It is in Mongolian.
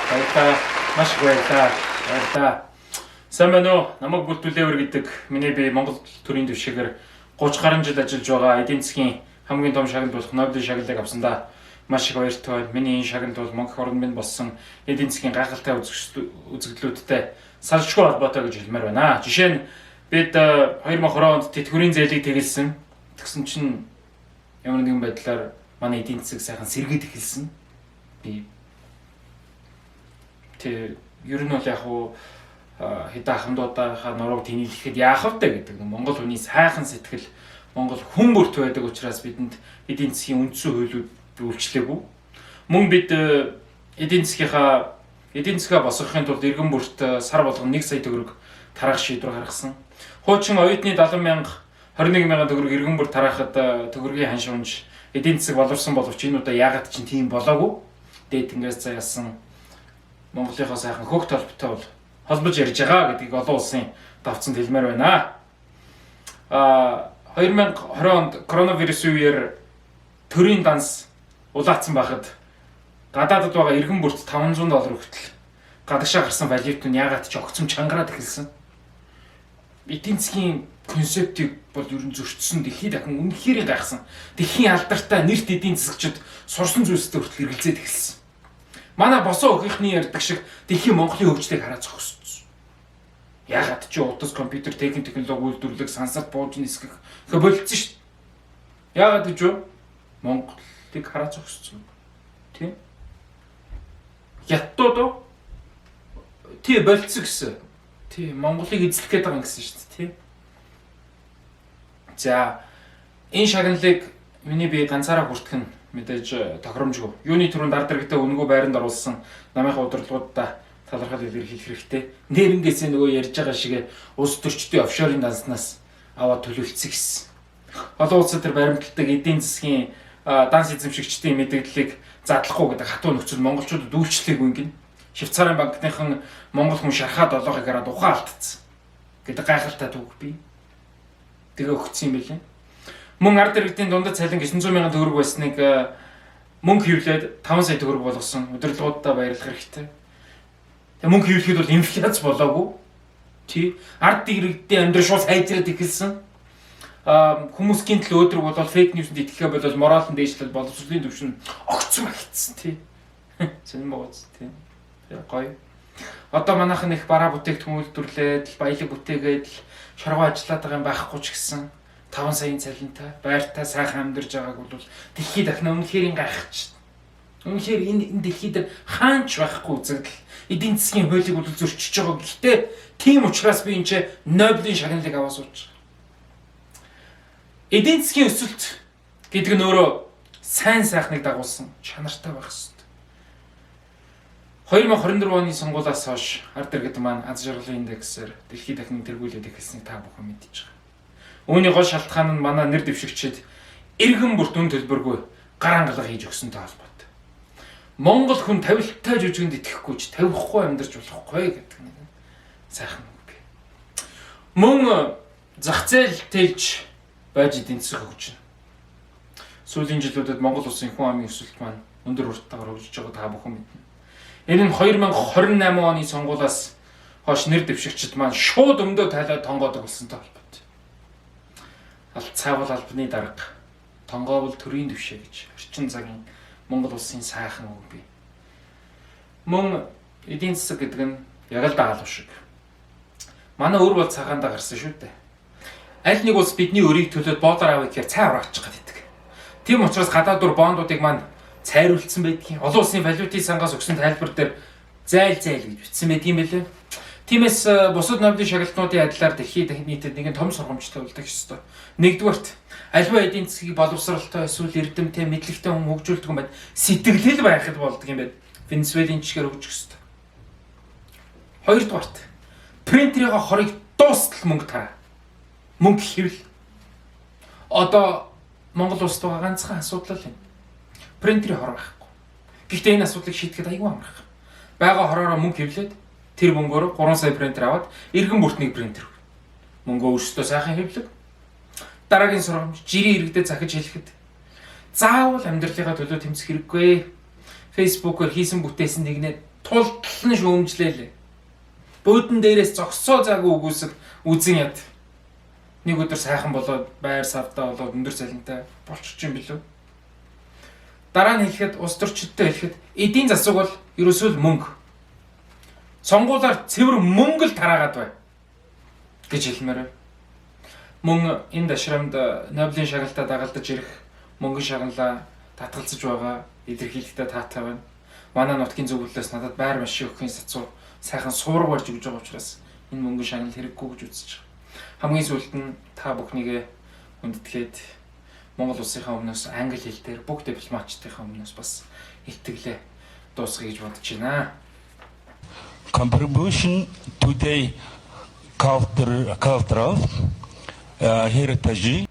Баярлалаа. Маш их баярлалаа. Баярлалаа. Сайн байна уу? Намайг Бүлтүүлээвэр гэдэг миний бие Монгол төрийн дэвшээгээр 30 гаруй жил ажиллаж байгаа эдийн засгийн хамгийн том шагналд болох Нобелийн шагналыг авсандаа маш их баяртай байна. Миний энэ шагнал бол Монгол орнд минь болсон эдийн засгийн гайхалтай үзэгдлүүдтэй салшгүй холбоотой гэж хэлмээр байна. Жишээ нь бид 2020 онд тэтгэврийн зээлийг тэгэлсэн. Тэгсэн чинь ямар нэгэн байдлаар манай эдийн засаг сайхан сэргээд эхэлсэн. Би ер нь бол яг уу хэдэн ахмадуудынхаа нурууг тэнэлэхэд яах вэ гэдэг Монгол хүний сайхан сэтгэл Монгол хүн бүрт байдаг учраас бидэнд эдийн засгийн үндсэн хуулиуд үйлчлээгүй. Мөн бид эдийн засгаа босгохын тулд иргэн бүрт сар болгон 1 сая төгрөг тараах шийдвэр гаргасан. Хуучин оюутны 70,000 21,000 төгрөг иргэн бүрт тараахад төгрөгийн ханш унж эдийн засаг боловсон боловч энэ удаа яагаад ч тийм болоогүй. Дээд тэнгээс заяасан Монголынхоо сайхан хөх толботой бол холбож ярьж байгаа гэдгийг олон улсын давцанд хэлмээр байна. 2020 онд коронавирусын үеэр төрийн данс улаацсан байхад гадаадд байгаа иргэн бүрт $500 хүртэл гадагшаа гарсан валют нь яагаад ч огцом чангараад эхэлсэн. Эдийн засгийн концептыг бол ер нь зөрчсөн дэлхийд дахин үнэхээр гайхсан. Дэлхийн алдартай нэрт эдийн засагчид сурсан зүйлстэй хүртэл эргэлзээд эхэлсэн. Манай босоо өгийнхний ярьдаг шиг дэлхийн Монголын хөгжлийг хараад зогссон. Ягаад ч утас компьютер технологи үйлдвэрлэх сансарт бууж нисгэх болцсон шүү дээ. Ягаад гэж вэ? Монголыг хараад зогссон. Тийм. Яттууд тий болцсон гэсэн. Тий Монголыг эзлэх гээд байгаа гэсэн шүү дээ. Тийм. За энэ шагналыг миний бие ганцаараа хүртэх нь мэдээж тохиромжгүй. Юуны түрүүнд ард иргэдэд өнгөө байранд оруулсан намынхаа удирдлагуудаа талархал илэрхийлэх хэрэгтэй. Нэрнгээсээ нөгөө ярьж байгаа шиг улс төрчдийн офшорын данснаас аваад төлөвлөсөн гэсэн. Олон улсад тэр баримталдаг эдийн засгийн данс эзэмшигчдийн мэдээллийг задлахгүй гэдэг хатуу нөхцөл монголчуудад үйлчлэегүй ингэн. Швейцарын банкныхан монгол хүн шархаад олоохыг хараад ухаан алдсан гэдэг гайхалтай түүх бий. Тэгээ өгсөн юм билээ. Мөн ард иргэдийн дундад цалин 900,000 төгрөг байсныг мөнгө хэвлээд 5 сая төгрөг болгосон удирдлагуудаа баярлах хэрэгтэй. Тэгээ мөнгө хэвлэхэд бол инфляц болоогүй. Тий. Ард иргэдийн амьдрал шууд сайжраад эхэлсэн. Хүмүүсийн төлөө өдрөг бол фейк ньюсэнд итгэхээ болол морал нь дээшлэл боловсролын түвшин огцом агцсан тий. Зэн бооц тий. Гоё. Одоо манайхан их бараа бүтээгдэхүүн үйлдвэрлээд баялаг бүтээгээд шаргуу ажиллаад байгаа юм байхгүй ч гэсэн 5 саяын цалинтай, байртай сайхан амьдарч байгааг бол дэлхийд дахин үнэхээр гайхаж. Үнэхээр энэ дэлхийд хаанч байхгүй үзэгдэл эдийн засгийн хуулийг бол зөрчиж байгаа. Гэхдээ тийм учраас би энэ Нобелийн шагналыг аваад сууж байгаа. Эдийн засгийн өсөлт гэдэг нь өөрөө сайн сайхныг дагуулсан чанартай байх ёстой. 2024 оны сонгуулиас хойш ард иргэд маань аз жаргалын индексээр дэлхийд дахин тэргүүлээд эхэлснийг та бүхэн мэдж байгаа. Үүний гол шалтгаан нь манай нэр дэвшигчид иргэн бүрт үн төлбөргүй гар хангалга хийж өгсөнтэй холбоотой. Монгол хүн тавилттай жүжигэнд итгэхгүй ч тавихгүй амьдарч болохгүй гэдэг нэг сайхан үг. Мөн зах зээл тэлж байж эдийн засаг хөгжинэ. Сүүлийн жилүүдэд Монгол улсын хүн амын өсөлт маань өндөр урттайгаар хөгжиж байгаа та бүхэн мэднэ. Энэ нь 2028 оны сонгуулиас хойш нэр дэвшигчид маань шууд өмдөө тайлаад тонгоодог болсонтой холбоотой. Цаавал албаны дарга, тонгоовол төрийн дэвшээ гэж орчин цагийн Монгол улсын сайхан үг бий. Мөн эдийн засаг гэдэг нь яг л даалгав шиг. Манай өр бол цагаандаа гарсан шүү дээ. Аль нэг улс бидний өрийг төлөөд боолоор авъя гэхээр цай ураачих гэдэг. Тийм учраас гадаад дур бондуудыг маань цайруулсан байдгийг олон улсын валютын сангаас өгсөн тайлбар дээр зайл гэж бичсэн байдгийн байлээ. Тиймээс бусад Нобелийн шагналтуудын адилаар дэлхийд нийтэд нэгэн том сургамжтай үлдэх ёстой. Нэгдүгээрт аливаа эдийн засгийг боловсралтай эсвэл эрдэмтэй мэдлэгтэй хүн хөгжүүлдэг юм байна. Сэтгэлэл байхад болдго юм байна. Венесуэлийн чигээр хөгжих ёстой. Хоёрдугаарт принтерийн хорыг дуустал мөнгө тараа. Мөнгө хэвл. Одоо Монгол улсад байгаа ганцхан асуудал юм. Принтерийн хор байхгүй. Гэхдээ энэ асуудлыг шийдэхэд аюул амарх. Бага хороороо мөнгө хэвлээд тэр мөнгөөр 3 сая принтер аваад иргэн бүрт нэг принтер. Мөнгөө өөрсдөө сайхан хэвлэг. Дараагийн сургамж жирийн иргэдэд захиж хэлэхэд заавал амьдралынхаа төлөө тэмцэх хэрэггүй. Facebook-оор хийсэн бүтээсэн нэгнээ тултал нь шүүмжлээлээ. Буудан дээрээс зогсоо заагүй үгүйсэг үзэн яд. Нэг өдөр сайхан болоод байр савдаа болоод өндөр цалинтай болчихж юм билүү. Дараа нь хэлэхэд улс төрчидтэй хэлэхэд эдийн засаг бол ерөөсөө л мөнгө. Сонгуулаар цэвэр мөнгө л тараагаад бай гэж хэлмээр байна. Мөн энэ дашрамд Нобелийн шагналтаа дагалдаж ирэх мөнгөн шагналаа татгалзаж байгаа илэрхийлэлтэй таатай байна. Манай нутгийн зөвлөлөөс надад байр машин өгөхийн сацуу сайхан суурга барьж өгж байгаа учраас энэ мөнгөн шагнал хэрэггүй гэж үзэж байгаа. Хамгийн сүүлд нь та бүхнийгээ хүндэтгээд Монгол улсынхаа өмнөөс англи хэл дээр бүх дипломатчдынхаа өмнөөс бас итгэлээ дуусгая гэж бодож байна. Contribution today cultural heritage